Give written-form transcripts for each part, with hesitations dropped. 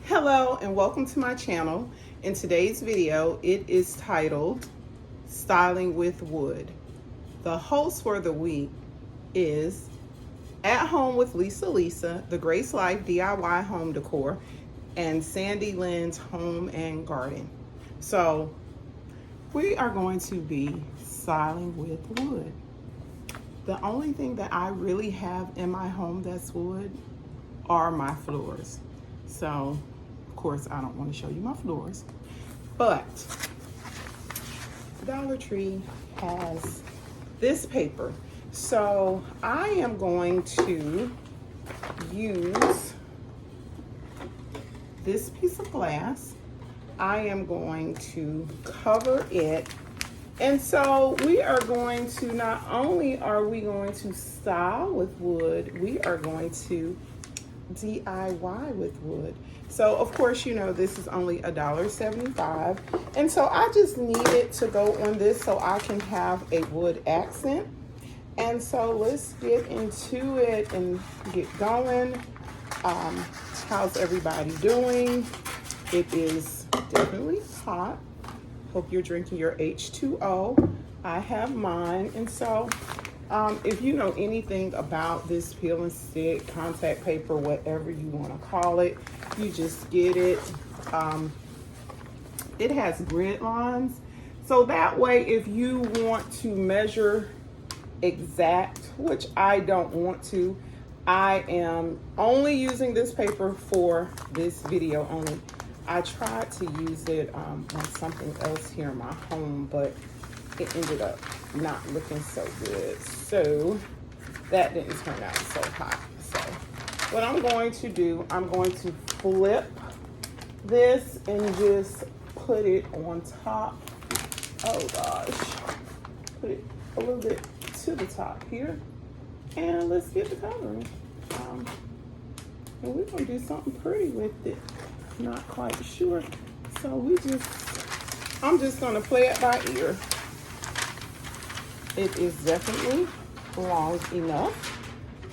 Hello and welcome to my channel. In today's video, it is titled Styling with Wood. The host for the week is At Home with Lisa, the Grace Life DIY Home Decor, and Sandy Lynn's Home and Garden. So we are going to be styling with wood. The only thing that I really have in my home that's wood are my floors. So, of course, I don't want to show you my floors, but Dollar Tree has this paper. So I am going to use this piece of glass. I am going to cover it. And so we are going to, not only are we going to style with wood, we are going to DIY with wood. So of course, you know, this is only $1.75. And so I just needed to go on this so I can have a wood accent. And so let's get into it and get going. How's everybody doing? It is definitely hot. Hope you're drinking your H2O. I have mine. And so if you know anything about this peel and stick, contact paper, whatever you want to call it, you just get it. It has grid lines. So that way, if you want to measure exact, which I don't want to, I am only using this paper for this video only. I tried to use it on something else here in my home, but it ended up not looking so good. So that didn't turn out so hot. So what I'm going to do, I'm going to flip this and just put it on top. Oh gosh. Put it a little bit to the top here. And let's get the coloring. And we're gonna do something pretty with it. Not quite sure. So I'm just gonna play it by ear. It is definitely long enough.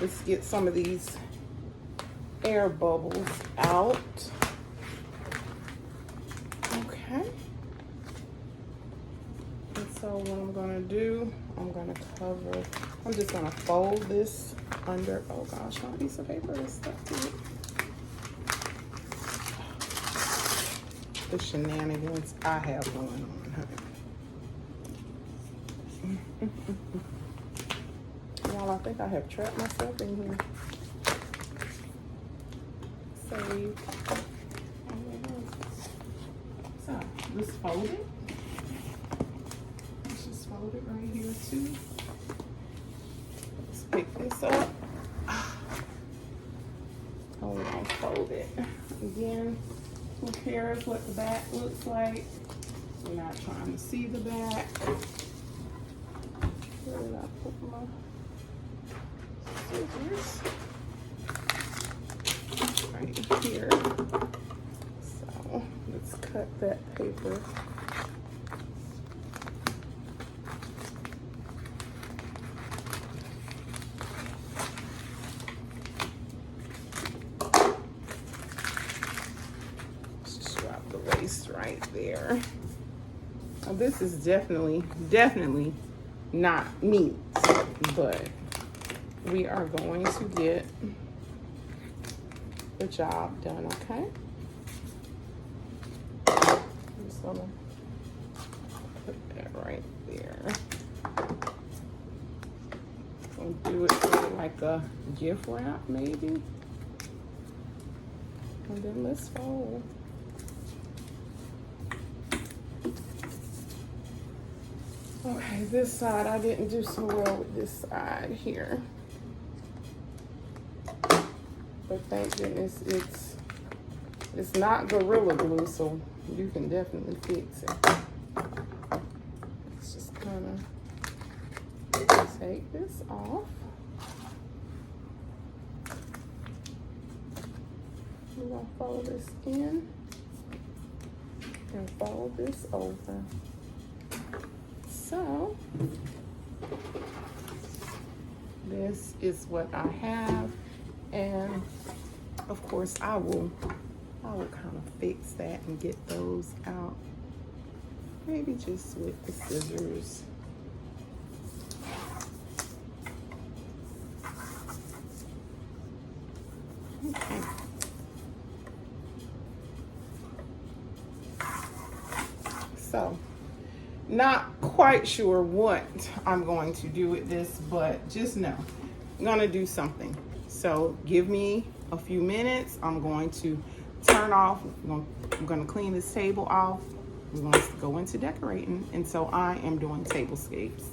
Let's get some of these air bubbles out. Okay. And so what I'm gonna do, I'm just gonna fold this under, oh gosh, my piece of paper is stuck to it. The shenanigans I have going on, honey. Y'all, I think I have trapped myself in here. Save. So, let's fold it. Let's just fold it right here too. Let's pick this up. Hold on, fold it. Again, who cares what the back looks like? We're not trying to see the back. Where did I put my scissors? Right here. So let's cut that paper. Just drop the waste right there. Now, this is definitely not meat, but we are going to get the job done, okay? I'm just gonna put that right there. Gonna do it sort of like a gift wrap, maybe. And then let's fold. Okay, this side, I didn't do so well with this side here. But thank goodness it's not Gorilla Glue, so you can definitely fix it. Let's just kind of take this off. We're gonna follow this in and follow this over. So this is what I have, and of course I'll would kind of fix that and get those out. Maybe just with the scissors. Okay. So, not quite sure what I'm going to do with this, but just know I'm gonna do something. So give me a few minutes. I'm going to turn off. I'm gonna clean this table off. We're going to go into decorating, and so I am doing tablescapes.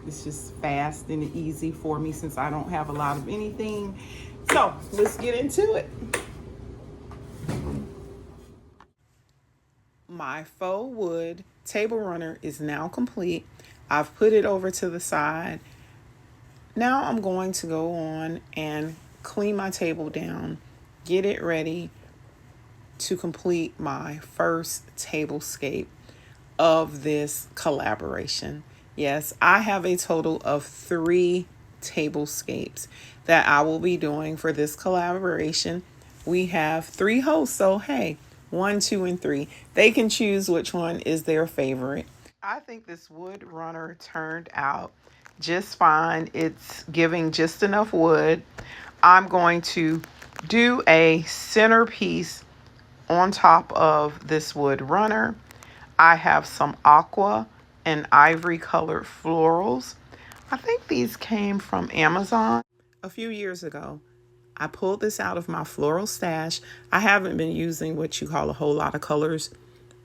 It's just fast and easy for me since I don't have a lot of anything. So let's get into it. My faux wood table runner is now complete. I've put it over to the side. Now I'm going to go on and clean my table down, get it ready to complete my first tablescape of this collaboration. Yes, I have a total of 3 tablescapes that I will be doing for this collaboration. We have 3 hosts, so hey, 1, 2, and 3. They can choose which one is their favorite. I think this wood runner turned out just fine. It's giving just enough wood. I'm going to do a centerpiece on top of this wood runner. I have some aqua and ivory colored florals. I think these came from Amazon a few years ago. I pulled this out of my floral stash. I haven't been using what you call a whole lot of colors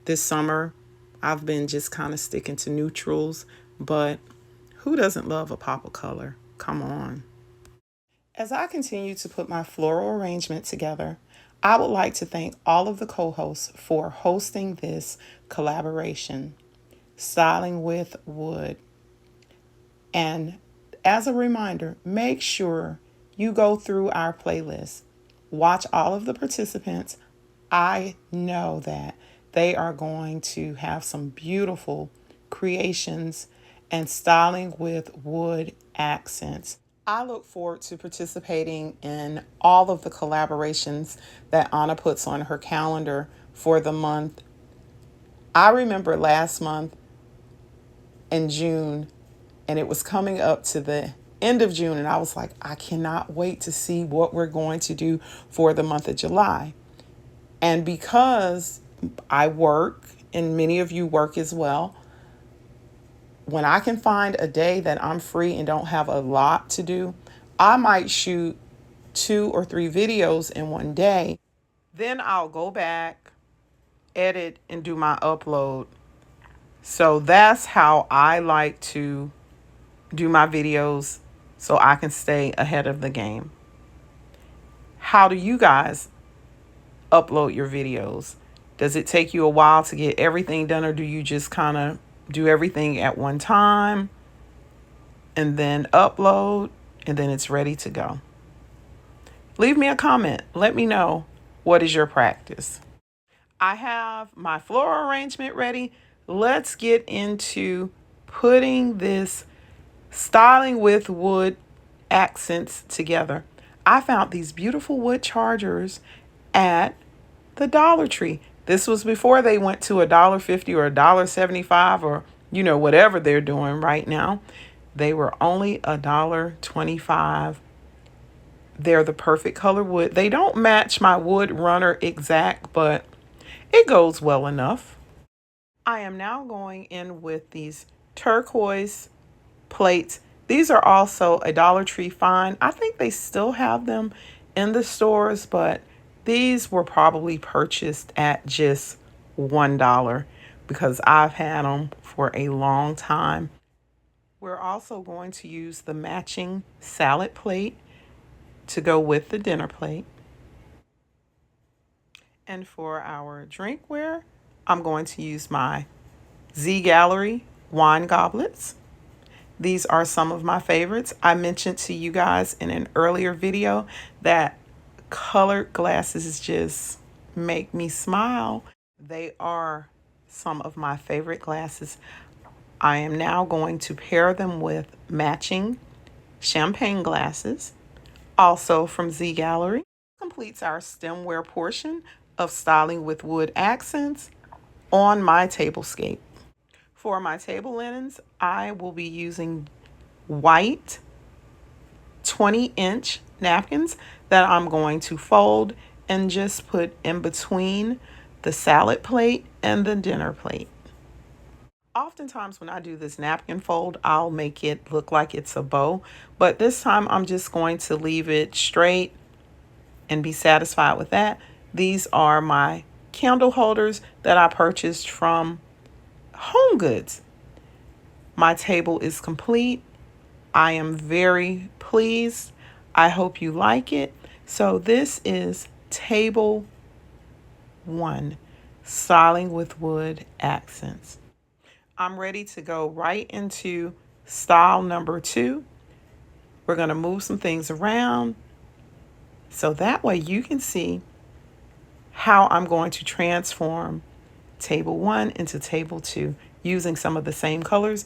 this summer. I've been just kind of sticking to neutrals, but who doesn't love a pop of color? Come on. As I continue to put my floral arrangement together, I would like to thank all of the co-hosts for hosting this collaboration, Styling with Wood. And as a reminder, make sure you go through our playlist. Watch all of the participants. I know that they are going to have some beautiful creations and styling with wood accents. I look forward to participating in all of the collaborations that Anna puts on her calendar for the month. I remember last month in June, and it was coming up to the end of June, and I was like, I cannot wait to see what we're going to do for the month of July. And because I work, and many of you work as well, when I can find a day that I'm free and don't have a lot to do, I might shoot 2 or 3 videos in one day. Then I'll go back, edit, and do my upload. So that's how I like to do my videos so I can stay ahead of the game. How do you guys upload your videos? Does it take you a while to get everything done, or do you just kind of do everything at one time and then upload and then it's ready to go? Leave me a comment. Let me know, what is your practice? I have my floral arrangement ready. Let's get into putting this styling with wood accents together. I found these beautiful wood chargers at the Dollar Tree. This was before they went to $1.50 or $1.75 or whatever they're doing right now. They were only $1.25. They're the perfect color wood. They don't match my wood runner exact, but it goes well enough. I am now going in with these turquoise plates. These are also a Dollar Tree find. I think they still have them in the stores, but these were probably purchased at just $1 because I've had them for a long time. We're also going to use the matching salad plate to go with the dinner plate. And for our drinkware, I'm going to use my Z Gallery wine goblets. These are some of my favorites. I mentioned to you guys in an earlier video that colored glasses just make me smile. They are some of my favorite glasses. I am now going to pair them with matching champagne glasses, also from Z Gallery. Completes our stemware portion of Styling with Wood accents on my tablescape. For my table linens, I will be using white 20-inch napkins that I'm going to fold and just put in between the salad plate and the dinner plate. Oftentimes when I do this napkin fold, I'll make it look like it's a bow, but this time I'm just going to leave it straight and be satisfied with that. These are my candle holders that I purchased from Home Goods. My table is complete. I am very pleased. I hope you like it. So this is table 1, Styling with Wood accents. I'm ready to go right into style number 2. We're going to move some things around so that way you can see how I'm going to transform table 1 into table 2 using some of the same colors.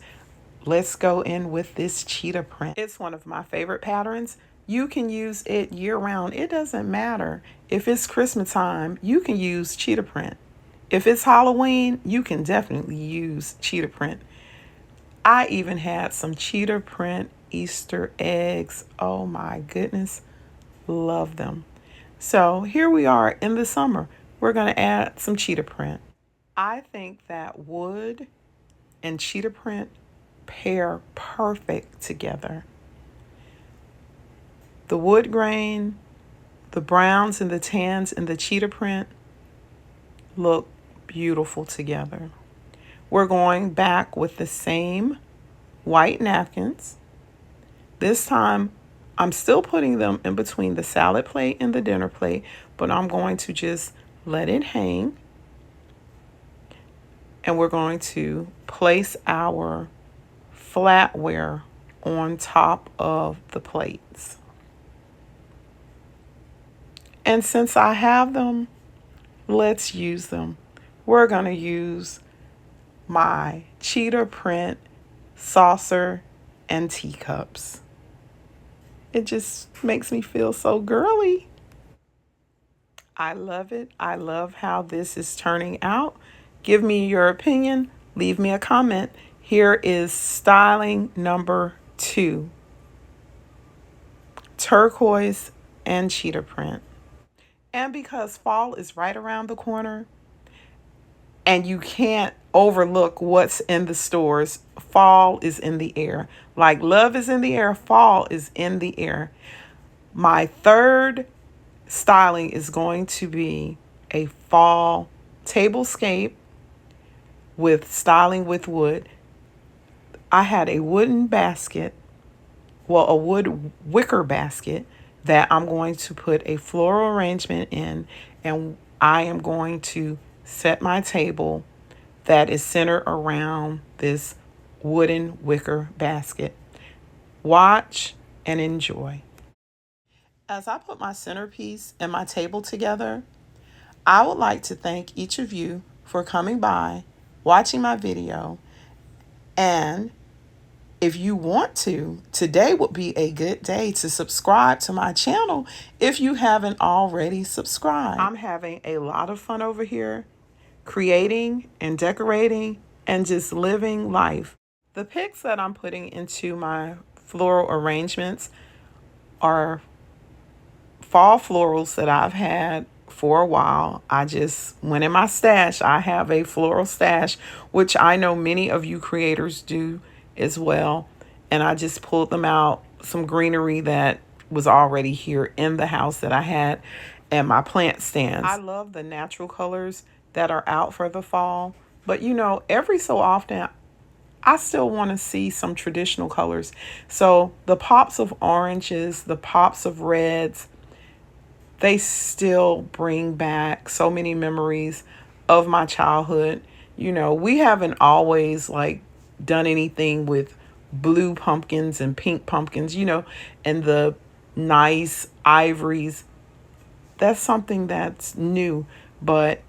Let's go in with this cheetah print. It's one of my favorite patterns. You can use it year round. It doesn't matter. If it's Christmas time, you can use cheetah print. If it's Halloween, you can definitely use cheetah print. I even had some cheetah print Easter eggs. Oh my goodness. Love them. So here we are in the summer. We're going to add some cheetah print. I think that wood and cheetah print pair perfect together. The wood grain, the browns and the tans and the cheetah print look beautiful together. We're going back with the same white napkins. This time I'm still putting them in between the salad plate and the dinner plate, but I'm going to just let it hang. And we're going to place our flatware on top of the plates. And since I have them, let's use them. We're going to use my cheetah print saucer and teacups. It just makes me feel so girly. I love it. I love how this is turning out. Give me your opinion. Leave me a comment. Here is styling number 2. Turquoise and cheetah print. And because fall is right around the corner and you can't overlook what's in the stores, fall is in the air. Like love is in the air, fall is in the air. My third styling is going to be a fall tablescape with styling with wood. I had a wooden basket, a wood wicker basket that I'm going to put a floral arrangement in, and I am going to set my table that is centered around this wooden wicker basket. Watch and enjoy. As I put my centerpiece and my table together, I would like to thank each of you for coming by, watching my video, and if you want to, today would be a good day to subscribe to my channel if you haven't already subscribed. I'm having a lot of fun over here, creating and decorating and just living life. The picks that I'm putting into my floral arrangements are fall florals that I've had for a while. I just went in my stash. I have a floral stash, which I know many of you creators do as well. And I just pulled them out, some greenery that was already here in the house that I had, and my plant stands. I love the natural colors that are out for the fall, but every so often I still want to see some traditional colors. So the pops of oranges, the pops of reds, they still bring back so many memories of my childhood. We haven't always done anything with blue pumpkins and pink pumpkins, and the nice ivories. That's something that's new, but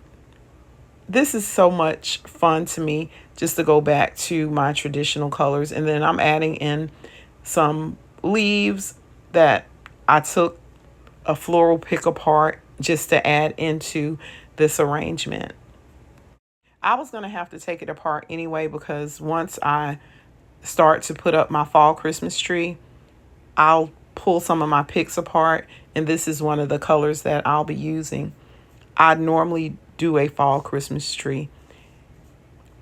this is so much fun to me just to go back to my traditional colors. And then I'm adding in some leaves that I took a floral pick apart just to add into this arrangement. I was going to have to take it apart anyway, because once I start to put up my fall Christmas tree, I'll pull some of my picks apart, and this is one of the colors that I'll be using. I normally do a fall Christmas tree.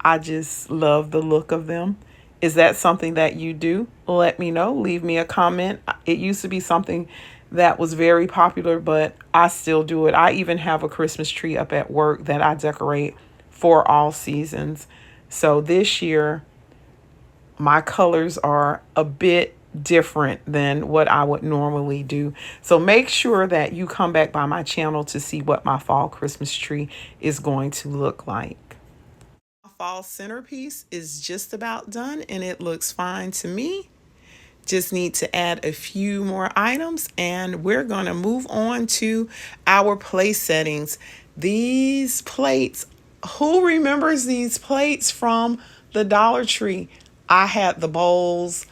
I just love the look of them. Is that something that you do? Let me know. Leave me a comment. It used to be something that was very popular, but I still do it. I even have a Christmas tree up at work that I decorate for all seasons. So this year, my colors are a bit different than what I would normally do. So make sure that you come back by my channel to see what my fall Christmas tree is going to look like. My fall centerpiece is just about done and it looks fine to me. Just need to add a few more items and we're going to move on to our place settings. These plates, who remembers these plates from the Dollar Tree? I had the bowls,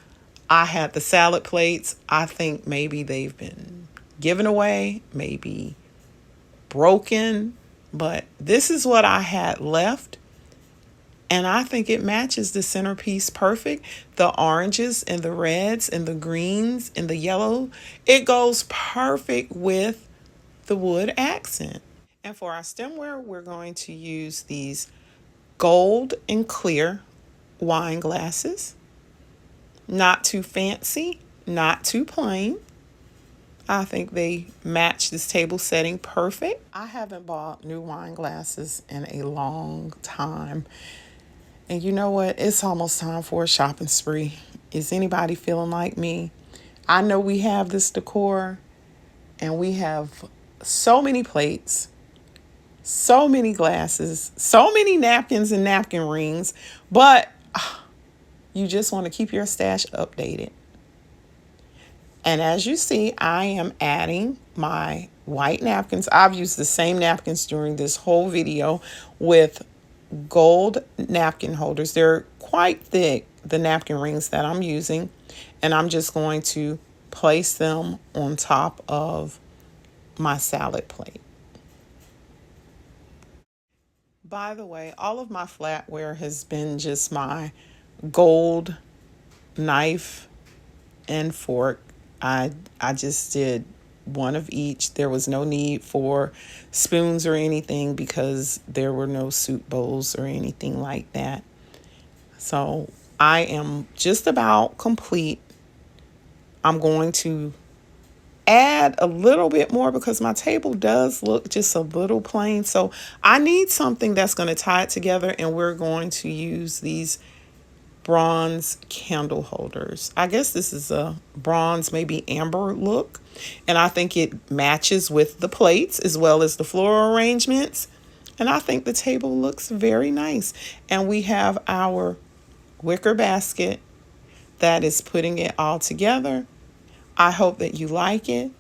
I had the salad plates. I think maybe they've been given away, maybe broken, but this is what I had left. And I think it matches the centerpiece perfect. The oranges and the reds and the greens and the yellow. It goes perfect with the wood accent. And for our stemware, we're going to use these gold and clear wine glasses. Not too fancy, not too plain. I think they match this table setting perfect. I haven't bought new wine glasses in a long time. And you know what? It's almost time for a shopping spree. Is anybody feeling like me? I know we have this decor and we have so many plates, so many glasses, so many napkins and napkin rings, but you just want to keep your stash updated. And as you see, I am adding my white napkins. I've used the same napkins during this whole video with gold napkin holders. They're quite thick, the napkin rings that I'm using, and I'm just going to place them on top of my salad plate. By the way, all of my flatware has been just my gold knife and fork. I just did one of each. There was no need for spoons or anything because there were no soup bowls or anything like that. So I am just about complete. I'm going to add a little bit more because my table does look just a little plain. So I need something that's going to tie it together, and we're going to use these bronze candle holders. I guess this is a bronze, maybe amber look. And I think it matches with the plates as well as the floral arrangements. And I think the table looks very nice. And we have our wicker basket that is putting it all together. I hope that you like it.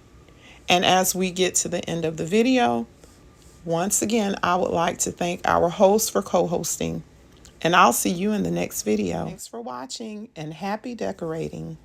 And as we get to the end of the video, once again, I would like to thank our host for co-hosting. And I'll see you in the next video. Thanks for watching and happy decorating.